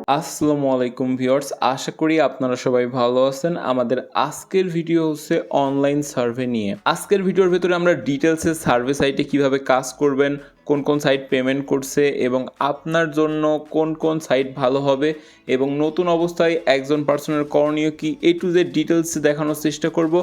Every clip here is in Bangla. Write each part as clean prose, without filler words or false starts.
আসসালামু আলাইকুম ভিউয়ার্স, আশা করি আপনারা সবাই ভালো আছেন। আমাদের আজকের ভিডিও হচ্ছে অনলাইন সার্ভে নিয়ে। আজকের ভিডিওর ভেতরে আমরা ডিটেলসে সার্ভে সাইটে কিভাবে কাজ করবেন, কোন কোন সাইট পেমেন্ট করছে এবং আপনার জন্য কোন কোন সাইট ভালো হবে এবং নতুন অবস্থায় একজন পার্সনের করণীয় কি, A to Z ডিটেলসে দেখানোর চেষ্টা করব।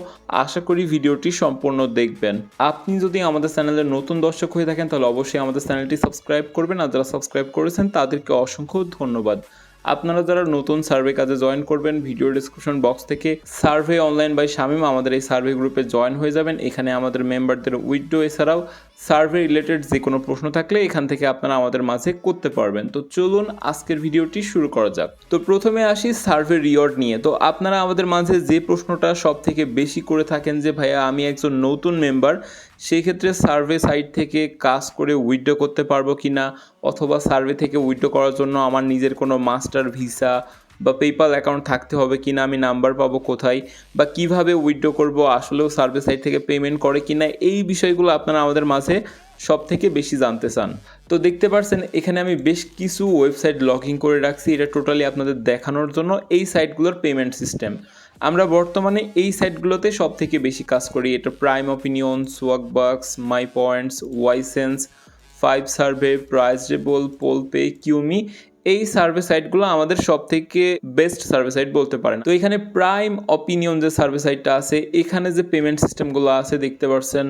আশা করি ভিডিওটি সম্পূর্ণ দেখবেন। আপনি যদি আমাদের চ্যানেলের নতুন দর্শক হয়ে থাকেন তাহলে অবশ্যই আমাদের চ্যানেলটি সাবস্ক্রাইব করবেন, আর যারা সাবস্ক্রাইব করেছেন তাদেরকে অসংখ্য ধন্যবাদ। আপনারা যারা নতুন সার্ভে কাজে জয়েন করবেন, ভিডিও ডিসক্রিপশন বক্স থেকে সার্ভে অনলাইন বাই শামীম আমাদের এই সার্ভে গ্রুপে জয়েন হয়ে যাবেন। এখানে আমাদের মেম্বারদের উইডো এছাড়াও সার্ভে রিলেটেড যে কোনো প্রশ্ন থাকলে এখান থেকে আপনারা আমাদের মাঝে করতে পারবেন। তো চলুন আজকের ভিডিওটি শুরু করা যাক। তো প্রথমে আসি সার্ভে রিওয়ার্ড নিয়ে। তো আপনারা আমাদের মাঝে যে প্রশ্নটা সব থেকে বেশি করে থাকেন যে ভাইয়া আমি একজন নতুন মেম্বার, সেই ক্ষেত্রে সার্ভে সাইট থেকে কাজ করে উইথড্র করতে পারবো কি না, অথবা সার্ভে থেকে উইথড্র করার জন্য আমার নিজের কোনো মাস্টার ভিসা বা পেপাল অ্যাকাউন্ট থাকতে হবে কি না, আমি নাম্বার পাবো কোথায়, বা কিভাবে উইথড্র করবো, আসলেও সার্ভে সাইট থেকে পেমেন্ট করে কি না, এই বিষয়গুলো আপনারা আমাদের মাঝে সব থেকে বেশি জানতে চান। তো দেখতে পাচ্ছেন এখানে আমি বেশ কিছু ওয়েবসাইট লগ ইন করে রাখছি, এটা টোটালি আপনাদের দেখানোর জন্য এই সাইটগুলোর পেমেন্ট সিস্টেম। আমরা বর্তমানে এই সাইটগুলোতে সব থেকে বেশি কাজ করি। এটা প্রাইম অপিনিয়ন, সোয়াগবাক্স, মাই পয়েন্টস, ওয়াইসেন্স, ফাইভ সার্ভে, প্রাইজেবল, পোলপে, কিউমি, এই সার্ভে সাইটগুলো আমাদের সব থেকে বেস্ট সার্ভে সাইট বলতে পারেন। তো এখানে প্রাইম অপিনিয়ন যে সার্ভে সাইটটা আছে, এখানে যে পেমেন্ট সিস্টেমগুলো আছে দেখতে পাচ্ছেন,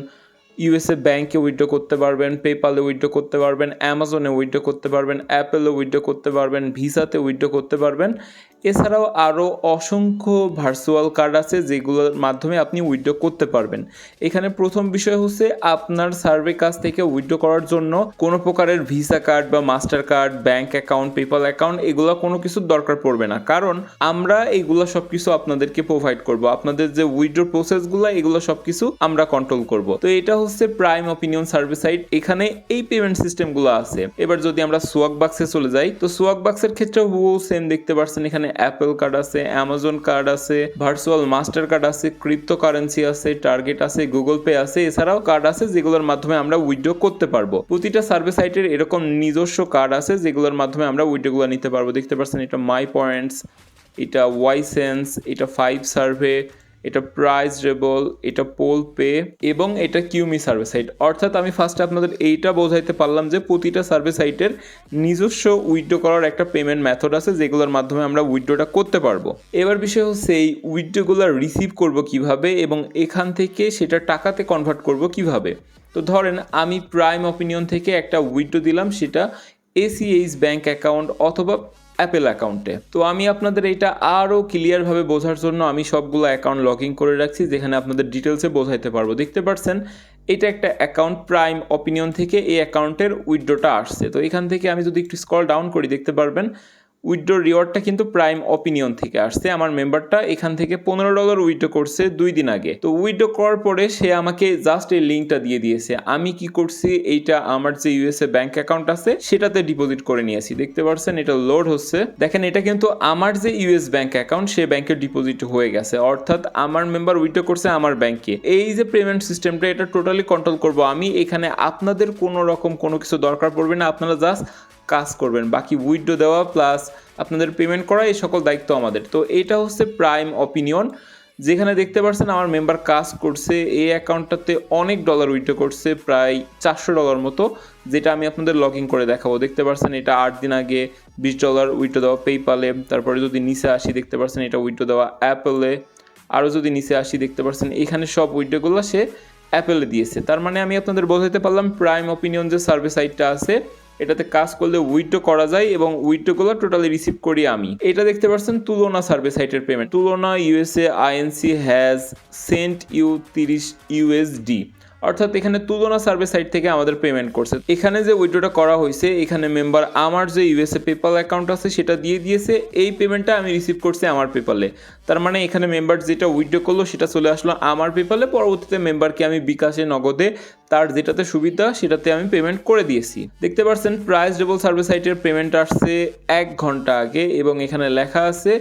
ইউএসএ ব্যাংকে উইথড্র করতে পারবেন, পেপালে উইথড্র করতে পারবেন, অ্যামাজনে উইথড্র করতে পারবেন, অ্যাপেলে উইথড্র করতে পারবেন, ভিসাতে উইথড্র করতে পারবেন। এছাড়াও আরও অসংখ্য ভার্চুয়াল কার্ড আছে যেগুলোর মাধ্যমে আপনি উইথড্র করতে পারবেন। এখানে প্রথম বিষয় হচ্ছে আপনার সার্ভে কাজ থেকে উইথড্র করার জন্য কোনো প্রকারের ভিসা কার্ড বা master card, bank account, PayPal account এগুলো কোনো কিছুর দরকার পড়বে না, কারণ আমরা এইগুলো সব কিছু আপনাদেরকে প্রোভাইড করব। আপনাদের যে উইথড্র প্রসেসগুলো এগুলো সব কিছু আমরা কন্ট্রোল করব। তো এটা হচ্ছে প্রাইম অপিনিয়ন সার্ভে সাইট, এখানে এই পেমেন্ট সিস্টেমগুলো আছে। এবার যদি আমরা সোয়াগবাক্সে চলে যাই, তো সোয়াগবাক্সের ক্ষেত্রে হুবহু সেম দেখতে পাচ্ছেন, এখানে অ্যাপেল কার্ড আছে, অ্যামাজন কার্ড আছে, ভার্চুয়াল মাস্টার কার্ড আছে, ক্রিপ্টো কারেন্সি আছে, টার্গেট আছে, গুগল পে আছে, এছাড়াও কার্ড আছে যেগুলোর মাধ্যমে আমরা উইথড্র করতে পারবো। প্রতিটা সার্ভে সাইটের এরকম নিজস্ব কার্ড আছে যেগুলোর মাধ্যমে আমরা উইথড্রগুলো নিতে পারবো। দেখতে পাচ্ছেন এটা মাই পয়েন্টস, এটা ওয়াইসেন্স, এটা ফাইভ সার্ভে, এটা প্রাইজেবল, এটা পোল পে এবং এটা কিউমি সার্ভে সাইট। অর্থাৎ আমি ফার্স্টে আপনাদের এইটা বোঝাইতে পারলাম যে প্রতিটা সার্ভে সাইটের নিজস্ব উইথড্র করার একটা পেমেন্ট মেথড আছে যেগুলোর মাধ্যমে আমরা উইথড্রটা করতে পারবো। এবার বিষয় হচ্ছে এই উইথড্রগুলো রিসিভ করব কিভাবে এবং এখান থেকে সেটা টাকাতে কনভার্ট করব কিভাবে। তো ধরেন আমি প্রাইম অপিনিয়ন থেকে একটা উইথড্র দিলাম, সেটা ACH ব্যাংক অ্যাকাউন্ট অথবা অ্যাপেল অ্যাকাউন্টে। তো আমি আপনাদের এটা আরও ক্লিয়ারভাবে বোঝার জন্য আমি সবগুলো অ্যাকাউন্ট লগ ইন করে রাখছি, যেখানে আপনাদের ডিটেলসে বোঝাইতে পারবো। দেখতে পাচ্ছেন এটা একটা অ্যাকাউন্ট, প্রাইম অপিনিয়ন থেকে এই অ্যাকাউন্টের উইথড্রটা আসছে। তো এখান থেকে আমি যদি একটু স্ক্রল ডাউন করি দেখতে পারবেন উইথড্র রিওয়ার্ডটা কিন্তু প্রাইম অপিনিয়ন থেকে আসছে। আমার মেম্বারটা এখান থেকে $15 উইথড্র করছে 2 দিন আগে। তো উইথড্র করার পরে সে আমাকে জাস্ট এই লিঙ্কটা দিয়ে দিয়েছে। আমি কি করছি, এইটা আমার যে ইউএসএ ব্যাংক অ্যাকাউন্ট আছে সেটাতে ডিপোজিট করে নিয়েছি। দেখতে পাচ্ছেন এটা লোড হচ্ছে। দেখেন এটা কিন্তু আমার যে ইউএস ব্যাংক অ্যাকাউন্ট সে ব্যাংকে ডিপোজিট হয়ে গেছে, অর্থাৎ আমার মেম্বার উইথড্র করছে আমার ব্যাংকে। এই যে পেমেন্ট সিস্টেমটা এটা টোটালি কন্ট্রোল করব আমি। এখানে আপনাদের কোনো রকম কোনো কিছু দরকার পড়বে না, আপনারা জাস্ট কাজ করবেন, বাকি উইথড্র দেওয়া প্লাস আপনাদের পেমেন্ট করা এই সকল দায়িত্ব আমাদের। তো এটা হচ্ছে প্রাইম অপিনিয়ন, যেখানে দেখতে পাচ্ছেন আমার মেম্বার কাজ করছে। এই অ্যাকাউন্টটাতে অনেক ডলার উইথড্র করছে, প্রায় $400 মতো, যেটা আমি আপনাদের লগ ইন করে দেখাবো। দেখতে পাচ্ছেন এটা 8 দিন আগে $20 উইথড্র দেওয়া পেপালে। তারপরে যদি নিচে আসি দেখতে পাচ্ছেন এটা উইথড্র দেওয়া অ্যাপেলে। আরও যদি নিচে আসি দেখতে পাচ্ছেন এখানে সব উইথড্রগুলো সে অ্যাপেলে দিয়েছে। তার মানে আমি আপনাদের বোঝাতে পারলাম প্রাইম অপিনিয়ন যে সার্ভে সাইটটা আছে এটাতে কাজ করলে উইথড্র করা যায় এবং উইথড্রগুলো টোটালি রিসিভ করি আমি। এটা দেখতে পাচ্ছেন তুলনা সার্ভে সাইটের পেমেন্ট। তুলনা USA Inc has sent you $30, অর্থাৎ এখানে তুলনা সার্ভে সাইট থেকে আমাদের পেমেন্ট করছে। এখানে যে উইথড্রটা করা হয়েছে এখানে মেম্বার আমার যে ইউএসএ পেপাল অ্যাকাউন্ট আছে সেটা দিয়ে দিয়েছে, এই পেমেন্টটা আমি রিসিভ করছি আমার পেপালে। তার মানে এখানে মেম্বার যেটা উইথড্র করলো সেটা চলে আসলো আমার পেপালে, পরবর্তীতে মেম্বারকে আমি বিকাশে, নগদে, তার যেটাতে সুবিধা সেটাতে আমি পেমেন্ট করে দিয়েছি। দেখতে পাচ্ছেন প্রাইজেবল সার্ভে সাইটের পেমেন্ট আসছে 1 ঘন্টা আগে এবং এখানে লেখা আছে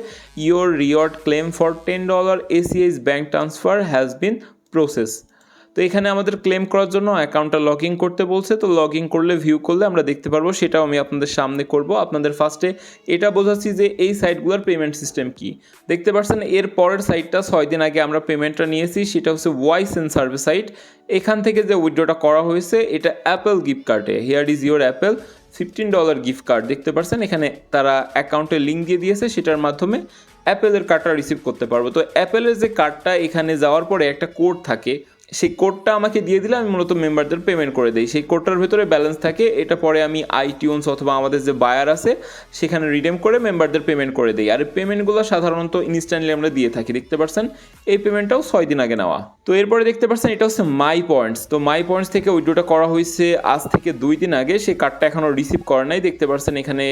your reward claim for $10 ACH bank transfer has been process. তো এখানে আমাদের ক্লেম করার জন্য অ্যাকাউন্টটা লগ ইন করতে বলছে, তো লগ ইন করলে ভিউ করলে আমরা দেখতে পারবো, সেটাও আমি আপনাদের সামনে করব। আপনাদের ফার্স্টে এটা বোঝাচ্ছি যে এই সাইটগুলোর পেমেন্ট সিস্টেম কি। দেখতে পাচ্ছেন এর পরের সাইটটা 6 দিন আগে আমরা পেমেন্টটা নিয়েছি, সেটা হচ্ছে ওয়াইস এন্ড সার্ভিস সাইট। এখান থেকে যে উইথড্রটা করা হয়েছে এটা অ্যাপেল গিফট কার্ডে, here is your Apple $15 gift card. দেখতে পাচ্ছেন এখানে তারা অ্যাকাউন্টে লিঙ্ক দিয়ে দিয়েছে, সেটার মাধ্যমে অ্যাপেলের কার্ডটা রিসিভ করতে পারবো। তো অ্যাপেলের যে কার্ডটা এখানে যাওয়ার পরে একটা কোড থাকে, সেই কোডটা আমাকে দিয়ে দিলে আমি মূলত মেম্বারদের পেমেন্ট করে দিই। সেই কোডটার ভেতরে ব্যালেন্স থাকে, এটা পরে আমি আইটিউনস অথবা আমাদের যে বায়ার আছে সেখানে রিডিম করে মেম্বারদের পেমেন্ট করে দিই। আর এই পেমেন্টগুলো সাধারণত ইনস্ট্যান্টলি আমরা দিয়ে থাকি। দেখতে পাচ্ছেন এই পেমেন্টটাও 6 দিন আগে নেওয়া। তো এরপরে দেখতে পাচ্ছেন এটা হচ্ছে মাই পয়েন্টস। তো মাই পয়েন্টস থেকে উইথড্রটা করা হয়েছে আজ থেকে 2 দিন আগে, সেই কার্ডটা এখনও রিসিভ করে নাই। দেখতে পাচ্ছেন এখানে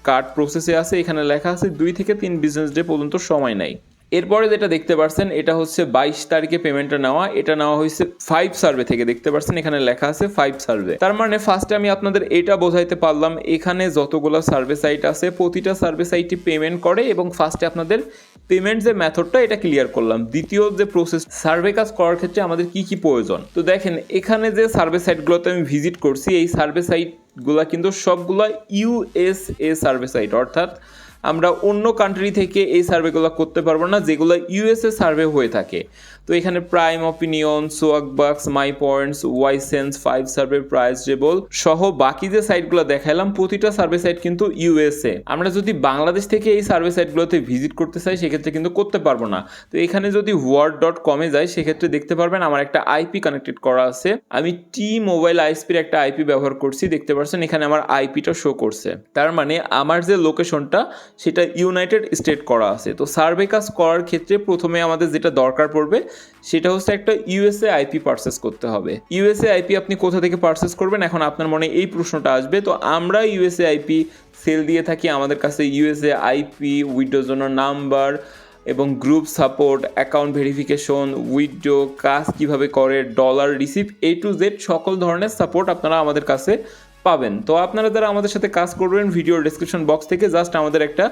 কার্ড প্রসেসে আছে, এখানে লেখা আছে 2 থেকে 3 বিজনেস ডে পর্যন্ত সময় নাই। এরপরে যেটা দেখতে পাচ্ছেন এটা হচ্ছে 22 তারিখে পেমেন্টটা নেওয়া, এটা নেওয়া হয়েছে 5 সার্ভে থেকে। দেখতে পাচ্ছেন এখানে লেখা আছে 5 সার্ভে। তার মানে ফার্স্টে আমি আপনাদের এটা বোঝাইতে পারলাম এখানে যতগুলো সার্ভে সাইট আছে প্রতিটা সার্ভে সাইটই পেমেন্ট করে, এবং ফার্স্টে আপনাদের পেমেন্ট যে মেথডটা এটা ক্লিয়ার করলাম। দ্বিতীয় যে প্রসেস, সার্ভে কাজ করার ক্ষেত্রে আমাদের কি কি প্রয়োজন। তো দেখেন এখানে যে সার্ভে সাইটগুলোতে আমি ভিজিট করছি, এই সার্ভে সাইটগুলো কিন্তু সবগুলো ইউএসএ সার্ভে সাইট, অর্থাৎ আমরা অন্য কান্ট্রি থেকে এই সার্ভেগুলো করতে পারবো না যেগুলো ইউএসএ সার্ভে হয়ে থাকে। তো এখানে প্রাইম অপিনিয়ন, সোয়াকবাক্স, মাই পয়েন্টস, ওয়াইসেন্স, 5 সার্ভে, প্রাইজেবল সহ বাকি যে সাইটগুলো দেখাইলাম প্রতিটা সার্ভে সাইট কিন্তু ইউএসএ। আমরা যদি বাংলাদেশ থেকে এই সার্ভে সাইটগুলোতে ভিজিট করতে চাই সেক্ষেত্রে কিন্তু করতে পারবো না। তো এখানে যদি word.com-এ যাই সেক্ষেত্রে দেখতে পারবেন আমার একটা আইপি কানেক্টেড করা আছে। আমি T-Mobile ISPর একটা আইপি ব্যবহার করছি। দেখতে পাচ্ছেন এখানে আমার আইপিটা শো করছে, তার মানে আমার যে লোকেশনটা সেটা ইউনাইটেড স্টেট করা আছে। তো সার্ভে কাজ করার ক্ষেত্রে প্রথমে আমাদের যেটা দরকার পড়বে সেটা হচ্ছে একটা ইউএসএ আইপি পারচেস করতে হবে। ইউএসএ আইপি আপনি কোথা থেকে পারচেস করবেন, এখন আপনার মনে এই প্রশ্নটা আসবে। তো আমরা ইউএসএ আইপি সেল দিয়ে থাকি, আমাদের কাছে ইউএসএ আইপি, উইডোর জন্য নাম্বার এবং group support, account verification, widow কাজ কীভাবে করে, dollar receive, A to Z সকল ধরনের সাপোর্ট আপনারা আমাদের কাছে পাবেন। তো আপনারা যারা আমাদের সাথে কাজ করবেন ভিডিওর ডেসক্রিপশন বক্স থেকে জাস্ট আমাদের একটা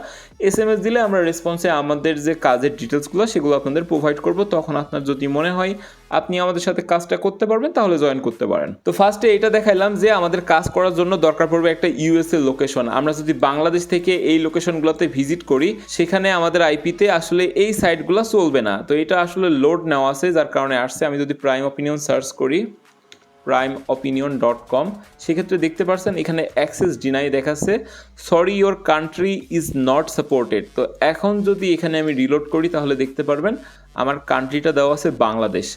SMS দিলে আমরা রেসপন্সে আমাদের যে কাজের ডিটেলসগুলো সেগুলো আপনাদের প্রোভাইড করব। তখন আপনার যদি মনে হয় আপনি আমাদের সাথে কাজটা করতে পারবেন তাহলে জয়েন করতে পারেন। তো ফার্স্টে এটা দেখাইলাম যে আমাদের কাজ করার জন্য দরকার পড়বে একটা ইউএসএ লোকেশন। আমরা যদি বাংলাদেশ থেকে এই লোকেশনগুলোতে ভিজিট করি সেখানে আমাদের আইপিতে আসলে এই সাইটগুলো চলবে না। তো এটা আসলে লোড নেওয়া আছে যার কারণে আসছে। আমি যদি প্রাইম অপিনিয়ন সার্চ করি, primeopinion.com, সেক্ষেত্রে দেখতে পাচ্ছেন এখানে অ্যাক্সেস ডিনাই দেখাচ্ছে, sorry your country is not supported. তো এখন যদি এখানে আমি রিলোড করি তাহলে দেখতে পারবেন আমার কান্ট্রিটা দেওয়া আছে বাংলাদেশ।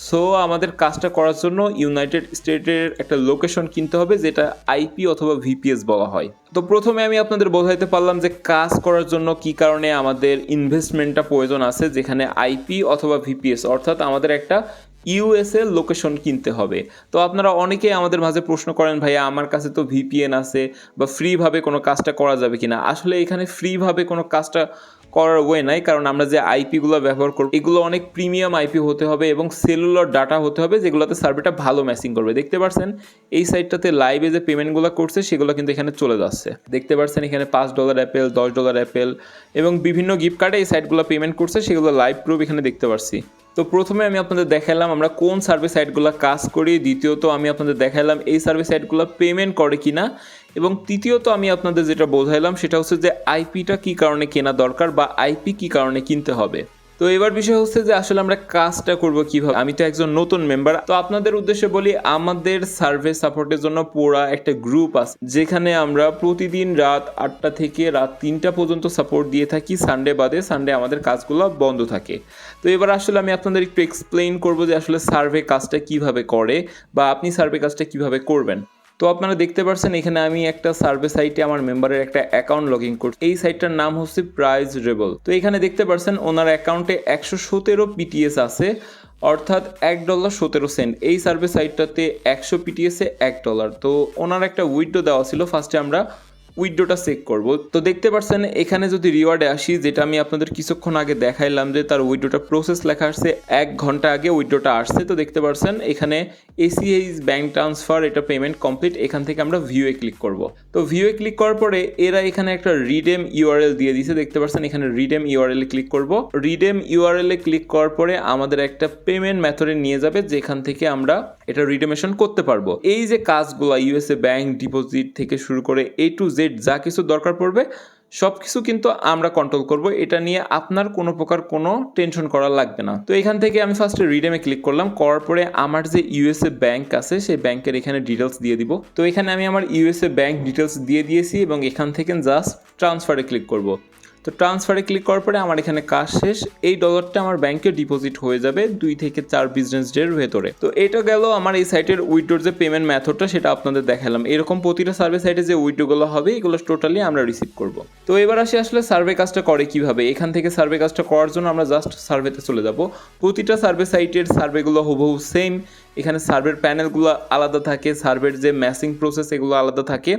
সো আমাদের কাজটা করার জন্য ইউনাইটেড স্টেটের একটা লোকেশন কিনতে হবে যেটা আইপি অথবা ভিপিএস বলা হয়। তো প্রথমে আমি আপনাদের বোঝাইতে পারলাম যে কাজ করার জন্য কি কারণে আমাদের ইনভেস্টমেন্টটা প্রয়োজন আছে, যেখানে আইপি অথবা ভিপিএস অর্থাৎ আমাদের একটা ইউএসএ লোকেশন কিনতে হবে। তো আপনারা অনেকেই আমাদের মাঝে প্রশ্ন করেন, ভাইয়া আমার কাছে তো ভিপিএন আছে বা ফ্রিভাবে কোনো কাজটা করা যাবে কিনা। আসলে এখানে ফ্রিভাবে কোনো কাজটা করার ওয়ে নাই, কারণ আমরা যে আইপিগুলো ব্যবহার করব এগুলো অনেক প্রিমিয়াম আইপি হতে হবে এবং সেলুলার ডাটা হতে হবে যেগুলোতে সার্ভেটা ভালো ম্যাচিং করবে। দেখতে পাচ্ছেন এই সাইটটাতে লাইভে যে পেমেন্টগুলো করছে সেগুলো কিন্তু এখানে চলে যাচ্ছে। দেখতে পাচ্ছেন এখানে $5 অ্যাপেল, $10 অ্যাপেল এবং বিভিন্ন গিফট কার্ডে এই সাইটগুলো পেমেন্ট করছে, সেগুলো লাইভ প্রুফ এখানে দেখতে পাচ্ছি। তো প্রথমে আমি আপনাদের দেখালাম আমরা কোন সার্ভে সাইটগুলো কাজ করি, দ্বিতীয়ত আমি আপনাদের দেখালাম এই সার্ভে সাইটগুলো পেমেন্ট করে কিনা, এবং তৃতীয়ত আমি আপনাদের যেটা বোঝাইলাম সেটা হচ্ছে যে আইপিটা কী কারণে কেনা দরকার বা আইপি কী কারণে কিনতে হবে। তো এবার বিষয় হচ্ছে যে আসলে আমরা কাজটা করব কিভাবে। আমি তো একজন নতুন মেম্বার, তো আপনাদের উদ্দেশ্যে বলি আমাদের সার্ভে সাপোর্টের জন্য পুরা একটা গ্রুপ আছে যেখানে আমরা প্রতিদিন রাত 8টা থেকে রাত 3টা পর্যন্ত সাপোর্ট দিয়ে থাকি, সানডে বাদে। সানডে আমাদের কাজগুলো বন্ধ থাকে। তো এবার আসলে আমি আপনাদের একটু এক্সপ্লেইন করবো যে আসলে সার্ভে কাজটা কিভাবে করে বা আপনি সার্ভে কাজটা কিভাবে করবেন। তো আপনারা দেখতে পাচ্ছেন এখানে আমি একটা সার্ভে সাইটে আমার মেম্বারের একটা অ্যাকাউন্ট লগ ইন করছি। এই সাইটটার নাম হচ্ছে প্রাইজেবল। তো এখানে দেখতে পাচ্ছেন ওনার অ্যাকাউন্টে 117 পিটিএস আছে, অর্থাৎ $1.17। এই সার্ভে সাইটটাতে 100 পিটিএসে $1। তো ওনার একটা উইডো দেওয়া ছিল, ফার্স্টে আমরা উইথড্রটা চেক করব। তো দেখতে পাচ্ছেন এখানে যদি রিওয়ার্ডে আসি, যেটা আমি আপনাদের কিছুক্ষণ আগে দেখাইলাম যে তার উইথড্রটা প্রসেস লেখা আসছে 1 ঘন্টা আগে উইথড্রটা আসছে। তো দেখতে পাচ্ছেন এখানে ACH ব্যাঙ্ক ট্রান্সফার, এটা পেমেন্ট কমপ্লিট। এখান থেকে আমরা ভিউয়ে ক্লিক করব। তো ভিউয়ে ক্লিক করার পরে এরা এখানে একটা রিডেম ইউআরএল দিয়ে দিয়েছে, দেখতে পাচ্ছেন এখানে রিডেম ইউআরএল এ ক্লিক করব। রিডেম ইউআরএল এ ক্লিক করার পরে আমাদের একটা পেমেন্ট মেথডে নিয়ে যাবে, যেখান থেকে আমরা এটা রিডেমেশন করতে পারবো। এই যে কাজগুলো ইউএসএ ব্যাংক ডিপোজিট থেকে শুরু করে A to Z যা কিছু দরকার পড়বে সব কিছু কিন্তু আমরা কন্ট্রোল করব। এটা নিয়ে আপনার কোনো প্রকার কোনো টেনশন করা লাগবে না। তো এখান থেকে আমি ফার্স্টে রিডেমে ক্লিক করলাম, করার পরে আমার যে ইউএসএ ব্যাংক আছে সেই ব্যাংকের এখানে ডিটেলস দিয়ে দিব। তো এখানে আমি আমার ইউএসএ ব্যাংক ডিটেলস দিয়ে দিয়েছি এবং এখান থেকে জাস্ট ট্রান্সফারে ক্লিক করব। তো ট্রান্সফারে ক্লিক করার পরে আমার এখানে কাজ শেষ। এই ডলারটা আমার ব্যাংকে ডিপোজিট হয়ে যাবে 2 থেকে 4 বিজনেস ডের ভেতরে। তো এটা গেল আমার এই সাইটের উইথড্রোর যে পেমেন্ট মেথডটা, সেটা আপনাদের দেখালাম। এরকম প্রতিটা সার্ভে সাইটে যে উইথড্রোগুলো হবে এগুলো টোটালি আমরা রিসিভ করব। তো এবার আসি আসলে সার্ভে কাজটা করে কিভাবে। এখান থেকে সার্ভে কাজটা করার জন্য আমরা জাস্ট সার্ভেতে চলে যাব। প্রতিটা সার্ভে সাইটের সার্ভেগুলো হুবহু সেম। এখানে সার্ভের প্যানেলগুলো আলাদা থাকে, সার্ভের যে ম্যাচিং প্রসেস এগুলো আলাদা থাকে।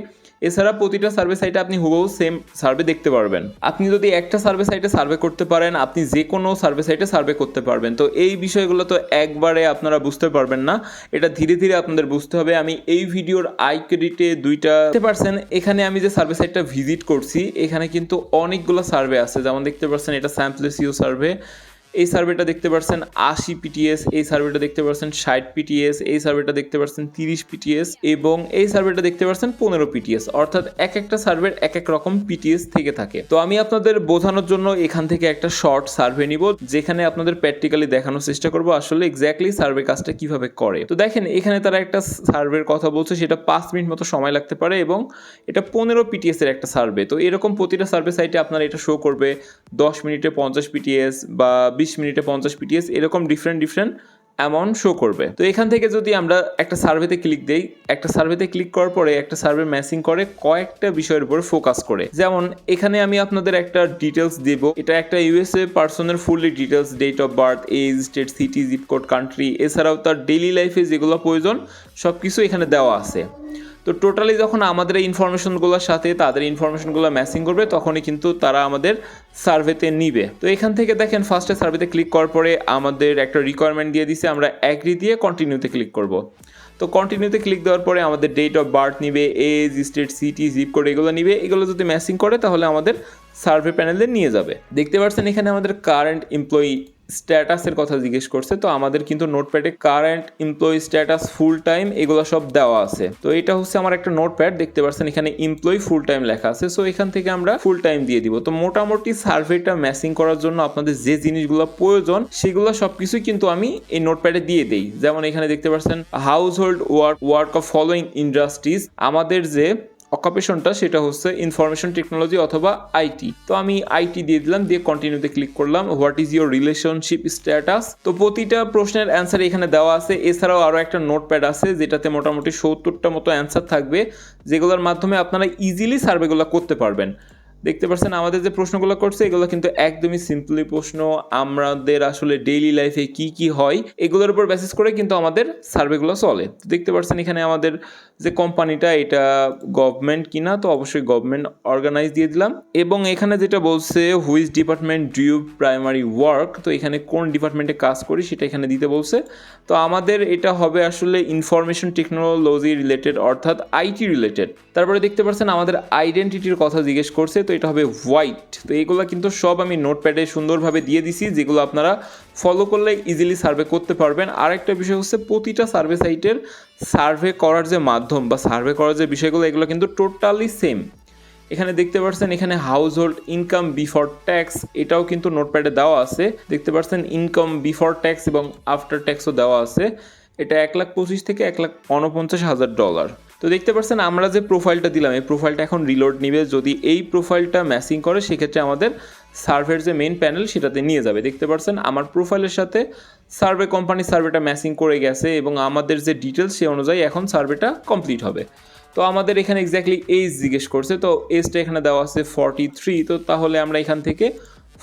এছাড়া প্রতিটা সার্ভে সাইটে আপনি হুবহু সেম সার্ভে দেখতে পারবেন। আপনি যদি একটা সার্ভে সাইটে সার্ভে করতে পারেন, আপনি যে কোনো সার্ভে সাইটে সার্ভে করতে পারবেন। তো এই বিষয়গুলো তো একবারে আপনারা বুঝতে পারবেন না, এটা ধীরে ধীরে আপনাদের বুঝতে হবে। আমি এই ভিডিওর আই ক্রেডিটে 2টা দেখতে পারছেন। এখানে আমি যে সার্ভে সাইটটা ভিজিট করছি এখানে কিন্তু অনেকগুলো সার্ভে আছে, যেমন দেখতে পাচ্ছেন এটা স্যাম্পলেসিও সার্ভে। এই সার্ভেটা দেখতে পাচ্ছেন 80 PTS, এই সার্ভেটা দেখতে পাচ্ছেন 60 PTS, এই সার্ভেটা দেখতে পাচ্ছেন 30 PTS এবং এই সার্ভেটা দেখতে পাচ্ছেন 15 PTS। অর্থাৎ এক একটা সার্ভের এক এক রকম PTS থেকে থাকে। তো আমি আপনাদের বোঝানোর জন্য এখান থেকে একটা শর্ট সার্ভে নিব, যেখানে আপনাদের প্র্যাকটিক্যালি দেখানোর চেষ্টা করব আসলে এক্স্যাক্টলি সার্ভে কাজটা কিভাবে করে। তো দেখেন এখানে তারা একটা সার্ভের কথা বলছে, সেটা 5 মিনিট মতো সময় লাগতে পারে এবং এটা 15 PTS এর একটা সার্ভে। তো এরকম প্রতিটা সার্ভে সাইটে আপনার এটা শো করবে 10 মিনিটে 50 PTS বা 20 মিনিটে 50 PTS, এরকম ডিফারেন্ট অ্যামাউন্ট শো করবে। তো এখান থেকে যদি আমরা একটা সার্ভেতে ক্লিক দেই, একটা সার্ভেতে ক্লিক করার পরে একটা সার্ভে ম্যাচিং করে কয়েকটা বিষয়ের উপর ফোকাস করে। যেমন এখানে আমি আপনাদের একটা ডিটেলস দেব, এটা একটা ইউএসএ পার্সনের fully details, date of birth, age, state, city, zip code, country, এছাড়াও তার ডেইলি লাইফে যেগুলো প্রয়োজন সব কিছু এখানে দেওয়া আছে। তো টোটালি যখন আমাদের এই ইনফরমেশনগুলোর সাথে তাদের ইনফরমেশনগুলো ম্যাচিং করবে তখনই কিন্তু তারা আমাদের সার্ভেতে নিবে। তো এখান থেকে দেখেন ফার্স্টে সার্ভেতে ক্লিক করার পরে আমাদের একটা রিকোয়ারমেন্ট দিয়ে দিছে, আমরা অ্যাগ্রি দিয়ে কন্টিনিউতে ক্লিক করব। তো কন্টিনিউতে ক্লিক দেওয়ার পরে আমাদের ডেট অফ বার্থ নিবে, age, state, city, zip code এগুলো নিবে। এগুলো যদি ম্যাচিং করে তাহলে আমাদের সার্ভে প্যানেলে নিয়ে যাবে। দেখতে পাচ্ছেন এখানে আমাদের কারেন্ট এমপ্লয়ি স্ট্যাটাসের কথা জিজ্ঞেস করছে। তো আমাদের কিন্তু নোটপ্যাডে current employee status, full time এগুলো সব দেওয়া আছে। তো এটা হচ্ছে আমার একটা নোটপ্যাড, দেখতে পাচ্ছেন এখানে এমপ্লয়ি ফুল টাইম লেখা আছে। সো এখান থেকে আমরা ফুল টাইম দিয়ে দিব। তো মোটামুটি সার্ভেটা ম্যাচিং করার জন্য আপনাদের যে জিনিসগুলো প্রয়োজন সেগুলো সবকিছুই কিন্তু আমি এই নোটপ্যাডে দিয়ে দেই। যেমন এখানে দেখতে পাচ্ছেন house hold work of following industries, আমাদের যে অকুপেশনটা সেটা হচ্ছে ইনফরমেশন টেকনোলজি অথবা আইটি। তো আমি আইটি দিয়ে দিলাম, দিয়ে কন্টিনিউতে ক্লিক করলাম। What is your relationship status. তো প্রতিটা প্রশ্নের অ্যান্সার এখানে দেওয়া আছে। এছাড়াও আরও একটা নোটপ্যাড আছে যেটাতে মোটামুটি 70টা মতো অ্যান্সার থাকবে, যেগুলোর মাধ্যমে আপনারা ইজিলি সার্ভেগুলো করতে পারবেন। দেখতে পাচ্ছেন আমাদের যে প্রশ্নগুলো করছে এগুলো কিন্তু একদমই সিম্পলি প্রশ্ন। আমাদের আসলে ডেইলি লাইফে কি কি হয় এগুলোর উপর বেসিস করে কিন্তু আমাদের সার্ভেগুলো চলে। দেখতে পাচ্ছেন এখানে আমাদের যে কোম্পানিটা এটা গভর্নমেন্ট কিনা, তো অবশ্যই গভর্নমেন্ট অর্গানাইজ দিয়ে দিলাম। এবং এখানে যেটা বলছে which department do you primary work, তো এখানে কোন ডিপার্টমেন্টে কাজ করি সেটা এখানে দিতে বলছে। তো আমাদের এটা হবে আসলে ইনফরমেশন টেকনোলজি রিলেটেড, অর্থাৎ আইটি রিলেটেড। তারপরে দেখতে পাচ্ছেন আমাদের আইডেন্টিটির কথা জিজ্ঞেস করছে, তো এটা হবে হোয়াইট। তো এইগুলো কিন্তু সব আমি নোটপ্যাডে সুন্দরভাবে দিয়ে দিছি, যেগুলো আপনারা ফলো করলে ইজিলি সার্ভে করতে পারবেন। আরেকটা বিষয় হচ্ছে প্রতিটা সার্ভে সাইটের সার্ভে করার যে মাধ্যম বা সার্ভে করার যে বিষয়গুলো এগুলো কিন্তু টোটালি সেম। এখানে দেখতে পাচ্ছেন এখানে house hold income before tax, এটাও কিন্তু নোটপ্যাডে দেওয়া আছে। দেখতে পাচ্ছেন ইনকাম বিফোর ট্যাক্স এবং আফটার ট্যাক্সও দেওয়া আছে। এটা 1,25,000 থেকে 1,49,000 ডলার। তো দেখতে পাচ্ছেন আমরা যে প্রোফাইলটা দিলাম এই প্রোফাইলটা এখন রিলোড নিবে। যদি এই প্রোফাইলটা ম্যাচিং করে সেক্ষেত্রে আমাদের সার্ভের যে মেইন প্যানেল সেটাতে নিয়ে যাবে। দেখতে পাচ্ছেন আমার প্রোফাইলের সাথে সার্ভে কোম্পানি সার্ভেটা ম্যাচিং করে গেছে এবং আমাদের যে ডিটেলস সে অনুযায়ী এখন সার্ভেটা কমপ্লিট হবে। তো আমাদের এখানে এক্স্যাক্টলি এজ জিজ্ঞেস করছে, তো এজটা এখানে দেওয়া আছে 43। তো তাহলে আমরা এখান থেকে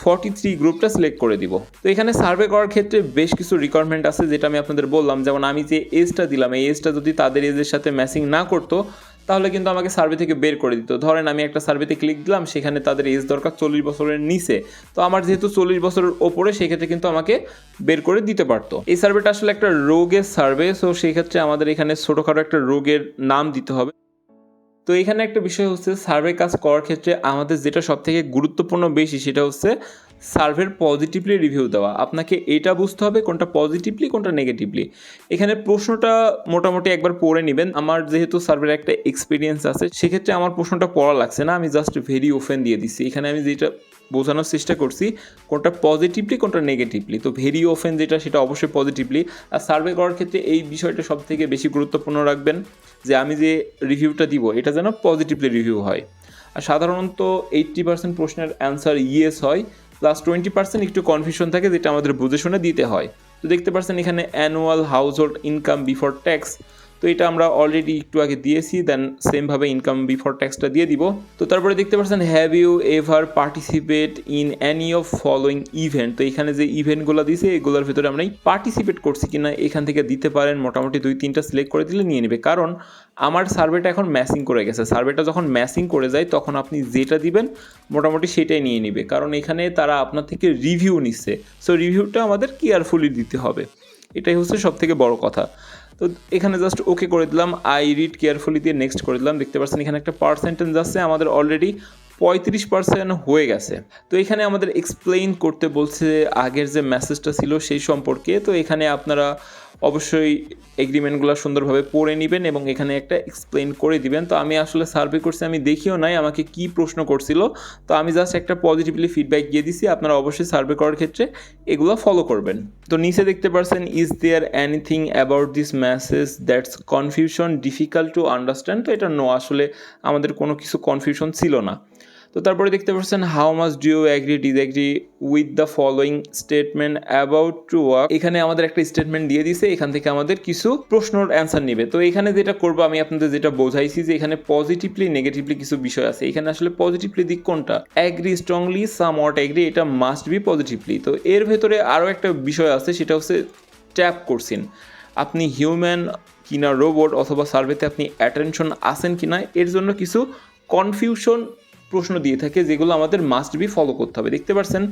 43 গ্রুপটা সিলেক্ট করে দিব। তো এখানে সার্ভে করার ক্ষেত্রে বেশ কিছু রিকোয়ারমেন্ট আছে যেটা আমি আপনাদের বললাম। যেমন আমি যে এজটা দিলাম এই এজটা যদি তাদের এজের সাথে ম্যাচিং না করতো তাহলে কিন্তু আমাকে সার্ভে থেকে বের করে দিত। ধরেন আমি একটা সার্ভেতে ক্লিক দিলাম, সেখানে তাদের এজ দরকার 40 বছরের নিচে, তো আমার যেহেতু 40 বছরের ওপরে, সেক্ষেত্রে কিন্তু আমাকে বের করে দিতে পারতো। এই সার্ভেটা আসলে একটা রোগের সার্ভে, সো সেই ক্ষেত্রে আমাদের এখানে ছোটোখাটো একটা রোগের নাম দিতে হবে। তো এখানে একটা বিষয় হচ্ছে, সার্ভে কাজ করার ক্ষেত্রে আমাদের যেটা সবথেকে গুরুত্বপূর্ণ বেশি, সেটা হচ্ছে সার্ভের পজিটিভলি রিভিউ দেওয়া। আপনাকে এটা বুঝতে হবে কোনটা পজিটিভলি কোনটা নেগেটিভলি। এখানে প্রশ্নটা মোটামুটি একবার পড়ে নেবেন। আমার যেহেতু সার্ভের একটা এক্সপিরিয়েন্স আছে, সেক্ষেত্রে আমার প্রশ্নটা পড়া লাগছে না, আমি জাস্ট ভেরি ওপেন দিয়ে দিচ্ছি। এখানে আমি যেটা বোঝানোর চেষ্টা করছি কোনটা পজিটিভলি কোনটা নেগেটিভলি। তো ভেরি ওপেন যেটা, সেটা অবশ্যই পজিটিভলি। আর সার্ভে করার ক্ষেত্রে এই বিষয়টা সব থেকে বেশি গুরুত্বপূর্ণ রাখবেন যে আমি যে রিভিউটা দিব এটা যেন পজিটিভলি রিভিউ হয়। আর সাধারণত 80% প্রশ্নের অ্যান্সার ইয়েস হয়, প্লাস 20% একটু কনফিউশন থাকে, যেটা আমাদের বুঝে শুনে দিতে হয়। তো দেখতে পাচ্ছেন এখানে annual house hold income before tax, তো এটা আমরা অলরেডি একটু আগে দিয়েছি, দেন সেমভাবে ইনকাম বিফোর ট্যাক্সটা দিয়ে দিব। তো তারপরে দেখতে পাচ্ছেন have you ever participate in any of following event, তো এখানে যে ইভেন্টগুলো দিয়েছে এগুলোর ভিতরে আমরা পার্টিসিপেট করছি কিনা এখান থেকে দিতে পারেন। মোটামুটি 2-3টা সিলেক্ট করে দিলে নিয়ে নেবে, কারণ আমার সার্ভেটা এখন ম্যাচিং করে গেছে। সার্ভেটা যখন ম্যাচিং করে যায় তখন আপনি যেটা দিবেন মোটামুটি সেটাই নিয়ে নেবে, কারণ এখানে তারা আপনার থেকে রিভিউ নিচ্ছে। সো রিভিউটা আমাদের কেয়ারফুলি দিতে হবে, এটাই হচ্ছে সব থেকে বড় কথা। তো এখানে জাস্ট ওকে করে দিলাম, আই রিড কেয়ারফুলি দিয়ে নেক্সট করে দিলাম। দেখতে পাচ্ছেন এখানে একটা পার্সেন্টেজ আছে, আমাদের অলরেডি 35% হয়ে গেছে। তো এখানে আমাদের এক্সপ্লেইন করতে বলছে আগের যে মেসেজটা ছিল সেই সম্পর্কে। তো এখানে আপনারা অবশ্যই এগ্রিমেন্টগুলো সুন্দরভাবে পড়ে নেবেন এবং এখানে একটা এক্সপ্লেইন করে দিবেন। তো আমি আসলে সার্ভে করছি, আমি দেখিও নাই আমাকে কি প্রশ্ন করছিল, তো আমি জাস্ট একটা পজিটিভলি ফিডব্যাক দিয়ে দিছি। আপনারা অবশ্যই সার্ভে করার ক্ষেত্রে এগুলো ফলো করবেন। তো নিচে দেখতে পাচ্ছেন is there anything about this message that's confusion difficult to understand, তো এটা নো, আসলে আমাদের কোনো কিছু কনফিউশন ছিল না। তো তারপরে দেখতে পাচ্ছেন how much do you agree disagree with the following statement about to work, এখানে আমাদের একটা স্টেটমেন্ট দিয়ে দিছে, এখান থেকে আমাদের কিছু প্রশ্নের অ্যান্সার নেবে। তো এখানে যেটা করবো, আমি আপনাদের যেটা বোঝাইছি যে এখানে পজিটিভলি নেগেটিভলি কিছু বিষয় আছে। এখানে আসলে পজিটিভলি দিক কোনটা, অ্যাগ্রি স্ট্রংলি সামওয়াট অ্যাগ্রি, এটা মাস্ট বি পজিটিভলি। তো এর ভেতরে আরও একটা বিষয় আছে, সেটা হচ্ছে ট্যাপ করছেন আপনি হিউম্যান কিনা রোবট, অথবা সার্ভেতে আপনি অ্যাটেনশন আসেন কিনা, এর জন্য কিছু কনফিউশন প্রশ্ন দিয়ে থাকে, যেগুলো আমাদের মাস্ট বি ফলো করতে হবে। দেখতে পাচ্ছেন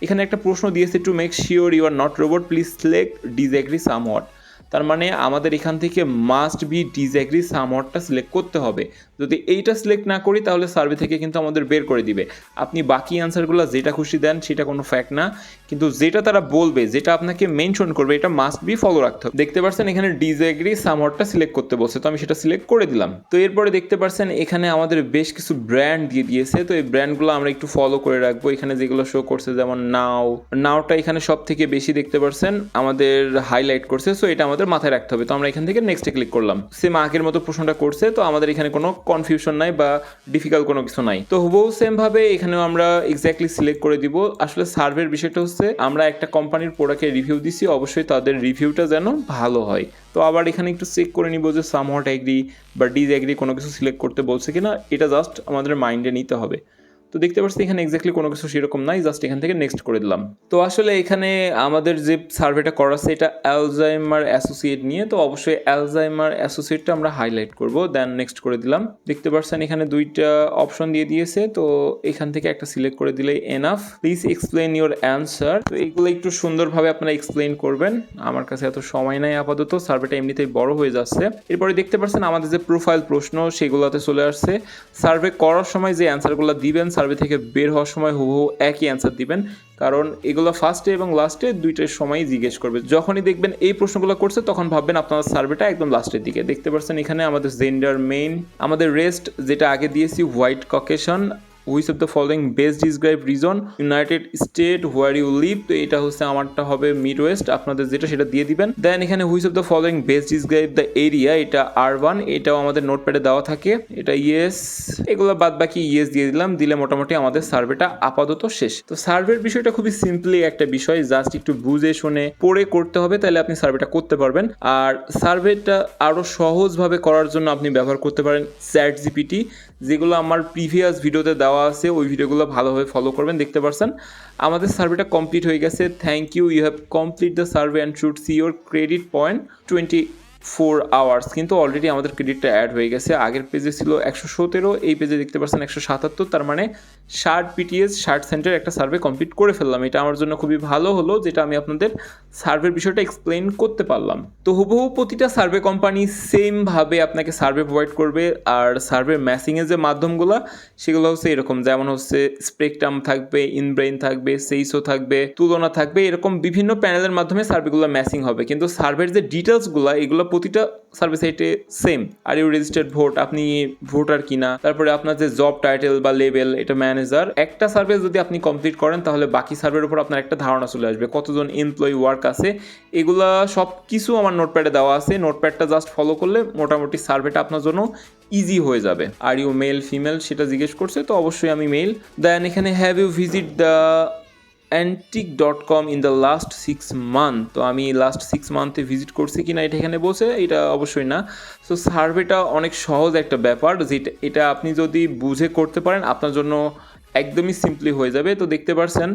এখানে একটা প্রশ্ন দিয়েছে, to make sure you are not robot please select disagree somewhat. তার মানে আমাদের এখান থেকে মাস্ট বি ডিসঅ্যাগ্রি সামওয়াটটা সিলেক্ট করতে হবে। যদি এইটা সিলেক্ট না করি তাহলে সার্ভে থেকে কিন্তু আমাদের বের করে দিবে। আপনি বাকি অ্যান্সারগুলো যেটা খুশি দেন সেটা কোনো ফ্যাক্ট না, কিন্তু যেটা তারা বলবে, যেটা আপনাকে মেনশন করবে, এটা মাস্ট বি ফলো রাখতে হবে। দেখতে পাচ্ছেন এখানে ডিসঅ্যাগ্রি সামওয়াটটা সিলেক্ট করতে বলছে, তো আমি সেটা সিলেক্ট করে দিলাম। তো এরপরে দেখতে পাচ্ছেন এখানে আমাদের বেশ কিছু ব্র্যান্ড দিয়ে দিয়েছে, তো এই ব্র্যান্ডগুলো আমরা একটু ফলো করে রাখবো। এখানে যেগুলো শো করছে, যেমন নাওটা এখানে সব থেকে বেশি দেখতে পাচ্ছেন আমাদের হাইলাইট করছে, সো এটা আমাদের মাথায় রাখতে হবে। তো আমরা এখান থেকে নেক্সটে ক্লিক করলাম, সেম আগের মতো প্রশ্নটা করছে, তো আমাদের এখানে কোনো কনফিউশন নাই বা ডিফিকাল্ট কোনো কিছু নাই। তো হুবহু সেম ভাবে এখানেও আমরা এক্স্যাক্টলি সিলেক্ট করে দিব। আসলে সার্ভের বিষয়টা হচ্ছে আমরা একটা কোম্পানির প্রোডাক্টের রিভিউ দিছি, অবশ্যই তাদের রিভিউটা যেন ভালো হয়। তো আবার এখানে একটু চেক করে নিব যে সামহট এগ্রি বা ডিসএগ্রি কোনো কিছু সিলেক্ট করতে বলছে কিনা, এটা জাস্ট আমাদের মাইন্ডে নিতে হবে। তো দেখতে পাচ্ছি এখানে এক্স্যাক্টলি কোনো কিছু সেরকম নাই, জাস্ট এখান থেকে নেক্সট করে দিলাম। তো আসলে এখানে আমাদের যে সার্ভেটা করা আছে এটা অ্যালজাইমার অ্যাসোসিয়েট নিয়ে, তো অবশ্যই অ্যালজাইমার অ্যাসোসিয়েটটা আমরা হাইলাইট করব, দেন নেক্সট করে দিলাম। দেখতে পাচ্ছেন এখানে দুইটা অপশন দিয়ে দিয়েছে, তো এখান থেকে একটা সিলেক্ট করে দিলেই enough. Please explain your answer, তো এইগুলো একটু সুন্দরভাবে আপনারা এক্সপ্লেন করবেন। আমার কাছে এত সময় নাই আপাতত, সার্ভেটা এমনিতেই বড় হয়ে যাচ্ছে। এরপরে দেখতে পাচ্ছেন আমাদের যে প্রোফাইল প্রশ্ন সেগুলোতে চলে আসছে। সার্ভে করার সময় যে অ্যান্সারগুলো দিবেন, সার্ভে থেকে বের হওয়ার সময় হুবহু একই অ্যান্সার দিবেন, কারণ এগুলো ফার্স্টে এবং লাস্টে দুইটার সময়ই জিজ্ঞেস করবে। যখনই দেখবেন এই প্রশ্নগুলো করছে তখন ভাববেন আপনার সার্ভেটা একদম লাস্টের দিকে। দেখতে পাচ্ছেন এখানে আমাদের জেন্ডার মেইন, আমাদের রেস্ট যেটা আগে দিয়েছি white Caucasian, which of the following best describe region, United State, where you live, তো এটা হচ্ছে আমারটা হবে মিড ওয়েস্ট, আপনাদের যেটা সেটা দিয়ে দিবেন। দেন এখানে which of the following best describe the area, এটা আরবান, এটাও আমাদের নোটপ্যাডে দেওয়া থাকে, এটা ইয়েস, এগুলো বাদ বাকি ইয়েস দিয়ে দিলাম। দিলে মোটামুটি আমাদের সার্ভেটা আপাতত শেষ। তো সার্ভের বিষয়টা খুবই সিম্পলি একটা বিষয়, জাস্ট একটু বুঝে শুনে পড়ে করতে হবে, তাহলে আপনি সার্ভেটা করতে পারবেন। আর সার্ভেটা আরও সহজভাবে করার জন্য আপনি ব্যবহার করতে পারেন চ্যাট জিপিটি, যেগুলো আমার প্রিভিয়াস ভিডিওতে দেওয়া আছে, ওই ভিডিওগুলো ভালোভাবে ফলো করবেন। দেখতে পাচ্ছেন আমাদের সার্ভেটা কমপ্লিট হয়ে গেছে। Thank you, you have complete the survey and should see your credit point 20 4 hours, কিন্তু অলরেডি আমাদের ক্রেডিটটা অ্যাড হয়ে গেছে। আগের পেজে ছিল 117, এই পেজে দেখতে পাচ্ছেন 177, তার মানে 60 PTS 60 সেন্টের একটা সার্ভে কমপ্লিট করে ফেললাম। এটা আমার জন্য খুবই ভালো হলো, যেটা আমি আপনাদের সার্ভের বিষয়টা এক্সপ্লেন করতে পারলাম। তো হুবহু প্রতিটা সার্ভে কোম্পানি সেমভাবে আপনাকে সার্ভে প্রোভাইড করবে। আর সার্ভে ম্যাসিংয়ের যে মাধ্যমগুলো সেগুলো হচ্ছে এরকম, যেমন হচ্ছে স্পেকট্রাম থাকবে, ইনব্রেইন থাকবে, সেইসো থাকবে, তুলনা থাকবে, এরকম বিভিন্ন প্যানেলের মাধ্যমে সার্ভেগুলো ম্যাসিং হবে। কিন্তু সার্ভের যে ডিটেলসগুলো এগুলো প্রতিটা সার্ভে সাইটে same. Are you registered vote, আপনি ভোটার কিনা, তারপরে আপনার যে জব টাইটেল বা লেভেল, এটা ম্যানেজার। একটা সার্ভে যদি আপনি কমপ্লিট করেন তাহলে বাকি সার্ভের উপর আপনার একটা ধারণা চলে আসবে কতজন এমপ্লয়ি ওয়ার্ক আছে। এগুলা সব কিছু আমার নোটপ্যাডে দেওয়া আছে। নোটপ্যাডটা জাস্ট ফলো করলে মোটামুটি সার্ভেটা আপনার জন্য ইজি হয়ে যাবে। আর ইউ মেল ফিমেল সেটা জিজ্ঞেস করছে, তো অবশ্যই আমি মেল। দেন এখানে have you visit the antique.com in the last 6 month, তো আমি লাস্ট 6 মান্থে ভিজিট করছি কিনা এটা এখানে বলছে, এটা অবশ্যই না। সো সার্ভেটা অনেক সহজ একটা ব্যাপার, যেটা এটা আপনি যদি বুঝে করতে পারেন আপনার জন্য একদমই সিম্পলি হয়ে যাবে। তো দেখতে পাচ্ছেন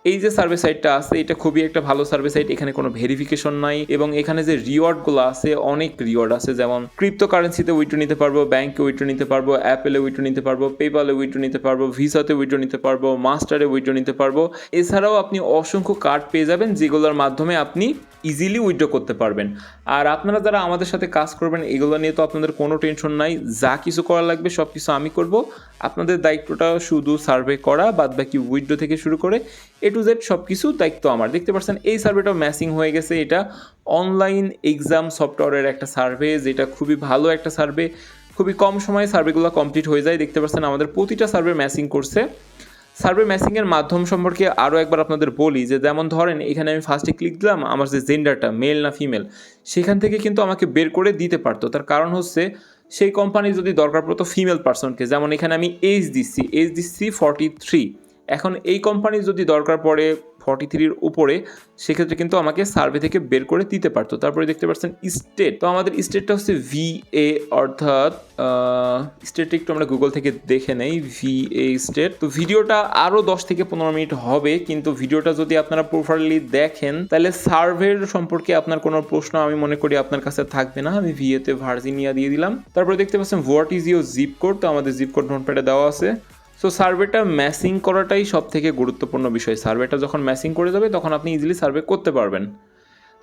এই যে সার্ভে সাইটটা আছে এটা খুবই একটা ভালো সার্ভে সাইট। এখানে কোনো ভেরিফিকেশন নাই, এবং এখানে যে রিওয়ার্ডগুলো আছে অনেক রিওয়ার্ড আছে, যেমন ক্রিপ্টোকারেন্সিতে উইথড্র নিতে পারবো, ব্যাংকে উইথড্র নিতে পারবো, অ্যাপেলে উইথড্র নিতে পারবো, পেপালে উইথড্র নিতে পারবো, ভিসাতে উইথড্র নিতে পারবো, মাস্টারে উইথড্র নিতে পারবো। এছাড়াও আপনি অসংখ্য কার্ড পেয়ে যাবেন যেগুলোর মাধ্যমে আপনি ইজিলি উইথড্র করতে পারবেন। আর আপনারা যারা আমাদের সাথে কাজ করবেন এগুলো নিয়ে তো আপনাদের কোনো টেনশন নাই, যা কিছু করা লাগবে সব কিছু আমি করব। আপনাদের দায়িত্বটা শুধু সার্ভে করা, বাদ বাকি উইথড্র থেকে শুরু করে A to Z সব কিছু দায়িত্ব আমার। দেখতে পাচ্ছেন এই সার্ভেটা ম্যাসিং হয়ে গেছে। এটা অনলাইন এক্সাম সফটওয়্যারের একটা সার্ভে, যেটা খুবই ভালো একটা সার্ভে। খুবই কম সময়ে সার্ভেগুলো কমপ্লিট হয়ে যায়। দেখতে পাচ্ছেন আমাদের প্রতিটা সার্ভে ম্যাসিং করছে। সার্ভে ম্যাসিংয়ের মাধ্যম সম্পর্কে আরও একবার আপনাদের বলি, যে যেমন ধরেন এখানে আমি ফার্স্টে ক্লিক দিলাম, আমার যে জেন্ডারটা মেল না ফিমেল সেখান থেকে কিন্তু আমাকে বের করে দিতে পারতো। তার কারণ হচ্ছে সেই কোম্পানি যদি দরকার পড়তো ফিমেল পার্সনকে, যেমন এখানে আমি এজ দিচ্ছি 43। এখন এই কোম্পানি যদি দরকার পড়ে 43-র উপরে, সেক্ষেত্রে কিন্তু আমাকে সার্ভে থেকে বের করে দিতে পারতো। তারপরে দেখতে পাচ্ছেন স্টেট, তো আমাদের স্টেটটা হচ্ছে VA, অর্থাৎ স্টেটটা একটু আমরা গুগল থেকে দেখে নেই, VA স্টেট। তো ভিডিওটা আরও 10 থেকে 15 মিনিট হবে, কিন্তু ভিডিওটা যদি আপনারা প্রপারলি দেখেন তাহলে সার্ভের সম্পর্কে আপনার কোনো প্রশ্ন আমি মনে করি আপনার কাছে থাকবে না। আমি VA-তে ভার্জিনিয়া দিয়ে দিলাম। তারপরে দেখতে পাচ্ছেন what is your zip code, তো আমাদের জিপ কোড নোটপ্যাডে দেওয়া আছে। সো সার্ভেটা ম্যাসিং করাটাই সব থেকে গুরুত্বপূর্ণ বিষয়। সার্ভেটা যখন ম্যাসিং করে যাবে তখন আপনি ইজিলি সার্ভে করতে পারবেন।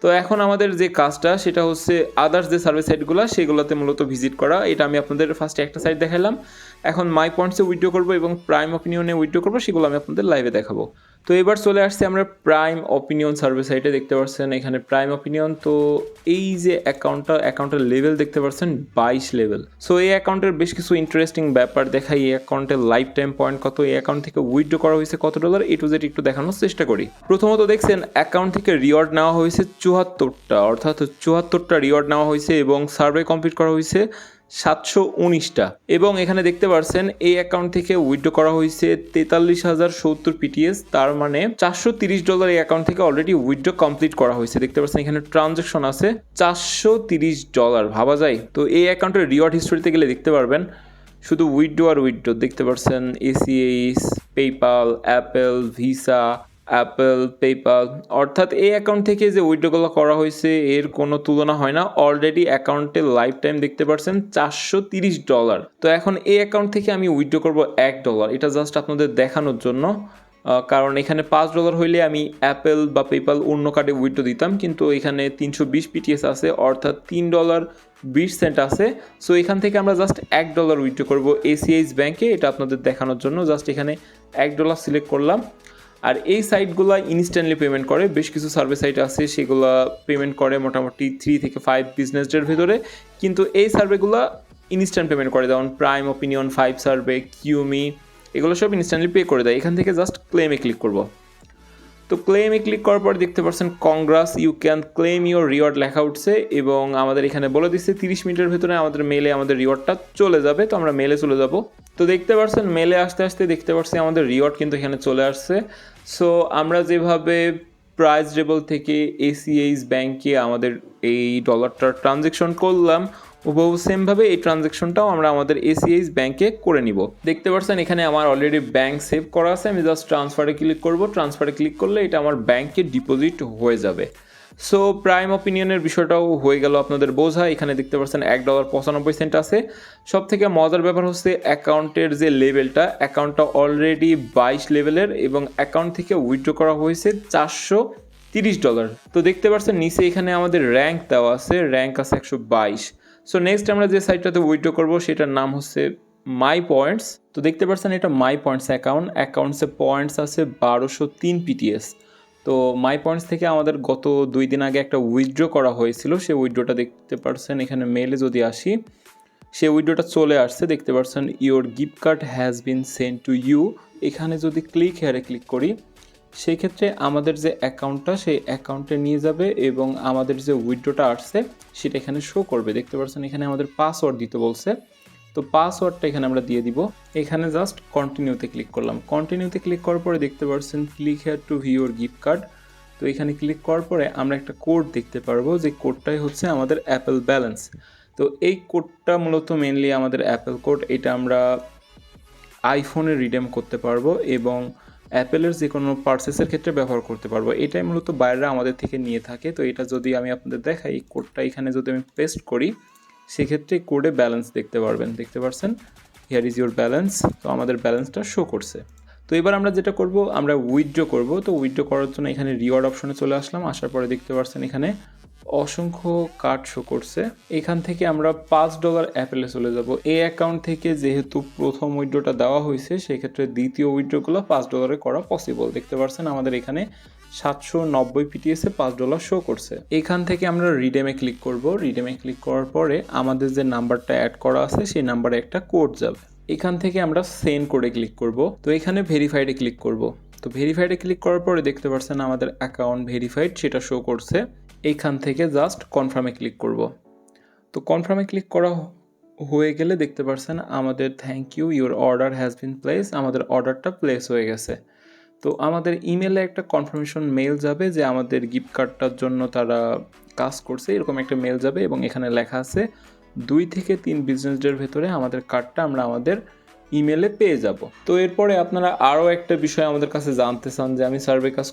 তো এখন আমাদের যে কাজটা সেটা হচ্ছে আদার্স যে সার্ভে সাইটগুলো সেগুলোতে মূলত ভিজিট করা। এটা আমি আপনাদের ফার্স্টে একটা সাইট দেখালাম, এখন মাই পয়েন্টসে উইথড্র করবো এবং প্রাইম অপিনিয়নে উইথড্র করবো, সেগুলো আমি আপনাদের লাইভে দেখাবো। তো এবার চলে আসছি আমরা প্রাইম অপিনিয়ন সার্ভে সাইটে। দেখতে পাচ্ছেন এখানে প্রাইম অপিনিয়ন। তো এই যে অ্যাকাউন্টের লেভেল দেখতে পাচ্ছেন 22 লেভেল। সো এই অ্যাকাউন্টের বেশ কিছু ইন্টারেস্টিং ব্যাপার দেখাই। এই অ্যাকাউন্টের লাইফ টাইম পয়েন্ট কত, এই অ্যাকাউন্ট থেকে উইথড্র করা হয়েছে কত ডলার, A to Z একটু দেখানোর চেষ্টা করি। প্রথমত দেখছেন অ্যাকাউন্ট থেকে রিওয়ার্ড নেওয়া হয়েছে 74টা, অর্থাৎ 74টা রিওয়ার্ড নেওয়া হয়েছে, এবং সার্ভে কমপ্লিট করা হয়েছে 719টা। এবং এখানে দেখতে পাচ্ছেন এই অ্যাকাউন্ট থেকে উইথড্র করা হয়েছে 43,070 PTS, তার মানে $430 এই অ্যাকাউন্ট থেকে অলরেডি উইথড্র কমপ্লিট করা হয়েছে। দেখতে পাচ্ছেন এখানে ট্রানজ্যাকশন আছে $430, ভাবা যায়। তো এই অ্যাকাউন্টের রিওয়ার্ড হিস্টোরিতে গেলে দেখতে পারবেন শুধু উইথড্র আর উইথড্র। দেখতে পাচ্ছেন ACH, PayPal, Apple, visa, Apple, PayPal, অর্থাৎ এই অ্যাকাউন্ট থেকে যে উইথড্রগুলো করা হয়েছে এর কোনো তুলনা হয় না। অলরেডি অ্যাকাউন্টে লাইফ টাইম দেখতে পাচ্ছেন $430। তো এখন এই অ্যাকাউন্ট থেকে আমি উইথড্র করবো $1, এটা জাস্ট আপনাদের দেখানোর জন্য। কারণ এখানে $5 হইলে আমি অ্যাপেল বা পেপাল অন্য কার্ডে উইথড্র দিতাম, কিন্তু এখানে 320 PTS আছে, অর্থাৎ $3.20 আছে। সো এখান থেকে আমরা জাস্ট $1 উইথড্র করবো ACH ব্যাংকে, এটা আপনাদের দেখানোর জন্য জাস্ট এখানে $1 সিলেক্ট করলাম। আর এই সাইটগুলো ইনস্ট্যান্টলি পেমেন্ট করে। বেশ কিছু সার্ভিস সাইট আছে সেগুলো পেমেন্ট করে মোটামুটি 3 থেকে 5 বিজনেস ডের ভেতরে, কিন্তু এই সার্ভেগুলো ইনস্ট্যান্ট পেমেন্ট করে। যেমন প্রাইম অপিনিয়ন, 5 সার্ভে, কিউমি, এগুলো সব ইনস্ট্যান্টলি পে করে দেয়। এখান থেকে জাস্ট ক্লেমে ক্লিক করব। তো ক্লেমে ক্লিক করার পর দেখতে পাচ্ছেন congrats, you can claim your reward লেখা উঠছে, এবং আমাদের এখানে বলে দিচ্ছে 30 মিনিটের ভেতরে আমাদের মেলে আমাদের রিওয়ার্ডটা চলে যাবে। তো আমরা মেলে চলে যাব। তো দেখতে পাচ্ছেন মেলে আসতে আসতে দেখতে পাচ্ছি আমাদের রিওয়ার্ড কিন্তু এখানে চলে আসছে। সো আমরা যেভাবে প্রাইস লেভেল থেকে ACH ব্যাংকে আমাদের এই ডলারটার ট্রানজ্যাকশন করলাম, হুবহু সেমভাবে এই ট্রানজ্যাকশনটাও আমরা আমাদের ACH ব্যাংকে করে নিব। দেখতে পাচ্ছেন এখানে আমার অলরেডি ব্যাংক সেভ করা আছে। আমি জাস্ট ট্রান্সফারে ক্লিক করব। ট্রান্সফারে ক্লিক করলে এটা আমার ব্যাংকে ডিপোজিট হয়ে যাবে। সো প্রাইম অপিনিয়নের বিষয়টাও হয়ে গেল আপনাদের বোঝা। এখানে দেখতে পাচ্ছেন $1.95 আছে। সব থেকে মজার ব্যাপার হচ্ছে অ্যাকাউন্টের যে লেভেলটা, অ্যাকাউন্টটা অলরেডি 22 লেভেলের এবং অ্যাকাউন্ট থেকে উইথড্র করা হয়েছে $430। তো দেখতে পাচ্ছেন নিচে এখানে আমাদের র্যাঙ্ক দেওয়া আছে, র্যাঙ্ক আছে 122। সো নেক্সট আমরা যে সাইটটাতে উইথড্র করবো সেটার নাম হচ্ছে মাই পয়েন্টস। তো দেখতে পাচ্ছেন এটা মাই পয়েন্টস অ্যাকাউন্টসে পয়েন্টস আছে 1203 PTS। তো মাই পয়েন্টস থেকে আমাদের গত 2 দিন আগে একটা উইথড্র করা হয়েছিল, সেই উইথড্রটা দেখতে পাচ্ছেন এখানে মেলে যদি আসি, সেই উইথড্রটা চলে আসছে। দেখতে পাচ্ছেন your gift card has been send to you. এখানে যদি হেয়ারে ক্লিক করি সেই ক্ষেত্রে আমাদের যে অ্যাকাউন্টটা সেই অ্যাকাউন্টে নিয়ে যাবে এবং আমাদের যে উইথড্রটা আসছে সেটা এখানে শো করবে। দেখতে পাচ্ছেন এখানে আমাদের পাসওয়ার্ড দিতে বলছে, তো পাসওয়ার্ডটা এখানে আমরা দিয়ে দিব। এখানে জাস্ট কন্টিনিউতে ক্লিক করলাম। কন্টিনিউতে ক্লিক করার পরে দেখতে পাচ্ছেন click here two view your gift card. তো এখানে ক্লিক করার পরে আমরা একটা কোড দেখতে পারবো, যে কোডটাই হচ্ছে আমাদের অ্যাপেল ব্যালেন্স। তো এই কোডটা মূলত মেনলি আমাদের অ্যাপেল কোড, এটা আমরা আইফোনে রিডেম করতে পারবো এবং অ্যাপেলের যে কোনো পারচেসের ক্ষেত্রে ব্যবহার করতে পারবো। এটাই মূলত বাইরেরা আমাদের থেকে নিয়ে থাকে। তো এটা যদি আমি আপনাদের দেখাই, এই কোডটা এখানে যদি আমি পেস্ট করি সেক্ষেত্রে কোডে ব্যালেন্স দেখতে পারবেন। দেখতে পাচ্ছেন হিয়ার ইজ ইউর ব্যালেন্স। তো আমাদের ব্যালেন্সটা শো করছে। তো এবার আমরা যেটা করব, আমরা উইথড্র করব। তো উইথড্র করার জন্য এখানে রিওয়ার্ড অপশনে চলে আসলাম। আসার পরে দেখতে পাচ্ছেন এখানে অসংখ্য কার্ড শো করছে। এখান থেকে আমরা $5 অ্যাপেলে চলে যাব। এই অ্যাকাউন্ট থেকে যেহেতু প্রথম উইথড্রটা দেওয়া হয়েছে সেক্ষেত্রে দ্বিতীয় উইথড্রগুলো $5 করা পসিবল। দেখতে পাচ্ছেন আমাদের এখানে 790 PTS $5 শো করছে। এখান থেকে আমরা রিডেমে ক্লিক করব। রিডেমে ক্লিক করার পরে আমাদের যে নাম্বারটা অ্যাড করা আছে সেই নাম্বারে একটা কোড যাবে। এখান থেকে আমরা সেন্ড কোডে ক্লিক করব। তো এখানে ভেরিফাইডে ক্লিক করব। তো ভেরিফাইডে ক্লিক করার পরে দেখতে পাচ্ছেন আমাদের অ্যাকাউন্ট ভেরিফাইড সেটা শো করছে। এইখান থেকে জাস্ট কনফার্মে ক্লিক করব। তো কনফার্মে ক্লিক করা হয়ে গেলে দেখতে পাচ্ছেন আমাদের thank you your order has been place, আমাদের অর্ডারটা প্লেস হয়ে গেছে। তো আমাদের ইমেলে একটা কনফার্মেশন মেল যাবে যে আমাদের গিফট কার্ডটার জন্য তারা কাজ করছে, এরকম একটা মেল যাবে এবং এখানে লেখা আছে 2 থেকে 3 বিজনেস ডের ভেতরে আমাদের কার্ডটা আমরা আমাদের ইমেলে পেয়ে যাব। তো এরপরে আপনারা আরও একটা বিষয় আমাদের কাছে জানতে চান যে আমি সার্ভে কাজ